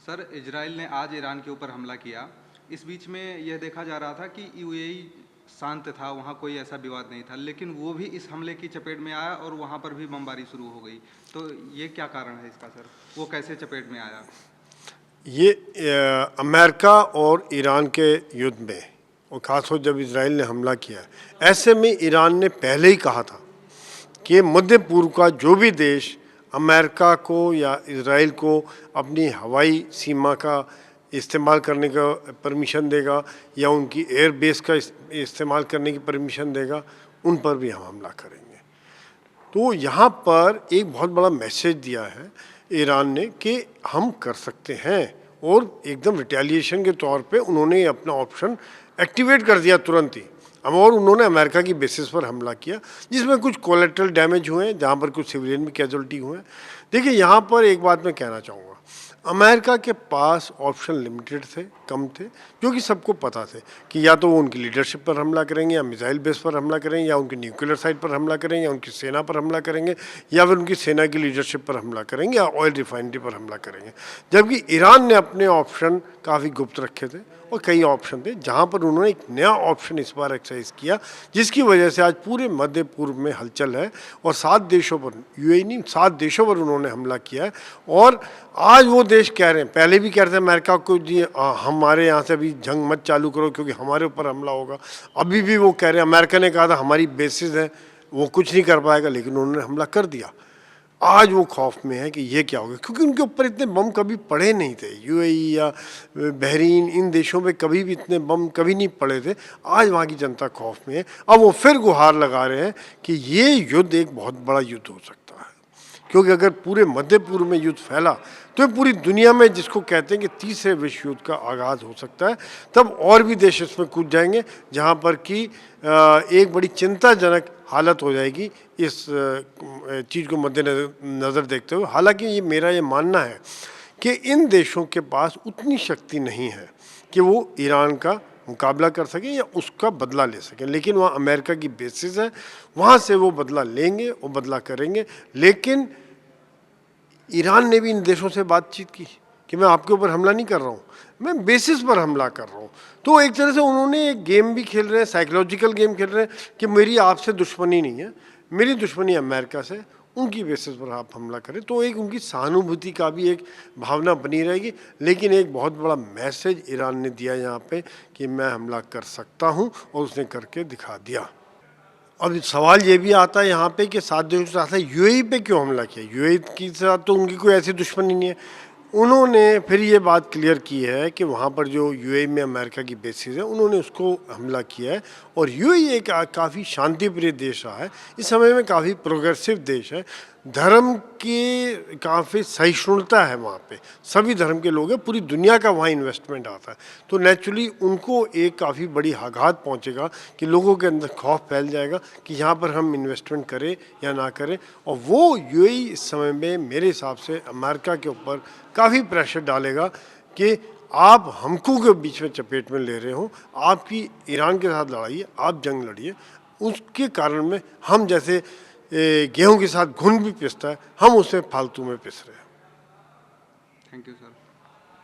Sir, Israel ने आज Iran के ऊपर हमला किया। इस बीच में यह देखा जा रहा था कि यूएई शांत था, वहाँ कोई ऐसा विवाद नहीं था, लेकिन वो भी इस हमले की चपेट में आया और वहाँ पर भी बमबारी शुरू हो गई। तो ये क्या कारण है इसका सर? वो कैसे चपेट में आया? ये अमेरिका और ईरान के युद्ध में, और ख़ासतौर जब इजराइल ने हमला किया, ऐसे में ईरान ने पहले ही कहा था कि मध्य पूर्व का जो भी देश अमेरिका को या इजराइल को अपनी हवाई सीमा का इस्तेमाल करने का परमिशन देगा या उनकी एयर बेस का इस्तेमाल करने की परमिशन देगा, उन पर भी हम हमला करेंगे। तो यहाँ पर एक बहुत बड़ा मैसेज दिया है ईरान ने कि हम कर सकते हैं, और एकदम रिटेलिएशन के तौर पे उन्होंने अपना ऑप्शन एक्टिवेट कर दिया तुरंत ही। अब और उन्होंने अमेरिका की बेसिस पर हमला किया, जिसमें कुछ कोलेट्रल डैमेज हुए हैं, जहाँ पर कुछ सिविलियन भी कैजुअल्टी हुए हैं। देखिए, यहाँ पर एक बात मैं कहना चाहूँगा, अमेरिका के पास ऑप्शन लिमिटेड थे, कम थे, जो कि सबको पता थे कि या तो वो उनकी लीडरशिप पर हमला करेंगे, या मिसाइल बेस पर हमला करेंगे, या उनकी न्यूक्लियर साइट पर हमला करेंगे, या उनकी सेना पर हमला करेंगे, या फिर उनकी सेना की लीडरशिप पर हमला करेंगे, या ऑयल रिफाइनरी पर हमला करेंगे। जबकि ईरान ने अपने ऑप्शन काफ़ी गुप्त रखे थे, और कई ऑप्शन थे जहाँ पर उन्होंने एक नया ऑप्शन इस बार एक्सरसाइज किया, जिसकी वजह से आज पूरे मध्य पूर्व में हलचल है। और 7 देशों पर, यूएई नहीं, 7 देशों पर उन्होंने हमला किया है। और आज वो देश कह रहे हैं, पहले भी कह रहे थे अमेरिका को जी हमारे यहाँ से अभी जंग मत चालू करो क्योंकि हमारे ऊपर हमला होगा। अभी भी वो कह रहे हैं, अमेरिका ने कहा था हमारी बेसिस है, वो कुछ नहीं कर पाएगा, लेकिन उन्होंने हमला कर दिया। आज वो खौफ में है कि ये क्या होगा, क्योंकि उनके ऊपर इतने बम कभी पड़े नहीं थे। यूएई या बहरीन, इन देशों में कभी भी इतने बम कभी नहीं पड़े थे। आज वहाँ की जनता खौफ में है। अब वो फिर गुहार लगा रहे हैं कि ये युद्ध एक बहुत बड़ा युद्ध हो सकता है, क्योंकि अगर पूरे मध्य पूर्व में युद्ध फैला तो पूरी दुनिया में, जिसको कहते हैं कि तीसरे विश्व युद्ध का आगाज़ हो सकता है। तब और भी देश इसमें कूद जाएंगे, जहाँ पर कि एक बड़ी चिंताजनक हालत हो जाएगी इस चीज़ को मद्देनज़र देखते हुए। हालांकि ये मेरा ये मानना है कि इन देशों के पास उतनी शक्ति नहीं है कि वो ईरान का मुकाबला कर सकें या उसका बदला ले सकें, लेकिन वहाँ अमेरिका की बेसिस है, वहाँ से वो बदला लेंगे और बदला करेंगे। लेकिन ईरान ने भी इन देशों से बातचीत की कि मैं आपके ऊपर हमला नहीं कर रहा हूँ, मैं बेसिस पर हमला कर रहा हूँ। तो एक तरह से उन्होंने एक गेम भी खेल रहे हैं, साइकोलॉजिकल गेम खेल रहे हैं कि मेरी आपसे दुश्मनी नहीं है, मेरी दुश्मनी अमेरिका से, उनकी बेसिस पर आप हमला करें। तो एक उनकी सहानुभूति का भी एक भावना बनी रहेगी। लेकिन एक बहुत बड़ा मैसेज ईरान ने दिया यहाँ पे कि मैं हमला कर सकता हूँ, और उसने करके दिखा दिया। अब सवाल ये भी आता है यहाँ पे कि 7 देशों के साथ यूएई पे क्यों हमला किया? यूएई के साथ तो उनकी कोई ऐसी दुश्मनी नहीं है। उन्होंने फिर ये बात क्लियर की है कि वहाँ पर जो यूएई में अमेरिका की बेसिस है, उन्होंने उसको हमला किया है। और यूएई एक काफ़ी शांतिप्रिय देश रहा है, इस समय में काफ़ी प्रोग्रेसिव देश है, धर्म की काफ़ी सहिष्णुता है वहाँ पे, सभी धर्म के लोग हैं, पूरी दुनिया का वहाँ इन्वेस्टमेंट आता है। तो नेचुरली उनको एक काफ़ी बड़ी आघात पहुँचेगा कि लोगों के अंदर खौफ फैल जाएगा कि यहाँ पर हम इन्वेस्टमेंट करें या ना करें। और वो यूएई इस समय में मेरे हिसाब से अमेरिका के ऊपर काफ़ी प्रेशर डालेगा कि आप हमको के बीच में चपेट में ले रहे हो, आपकी ईरान के साथ लड़ाई है, आप जंग लड़िए, उसके कारण में हम जैसे गेहूं के साथ घुन भी पिसता है, हम उसे फालतू में पिस रहे हैं। Thank you sir.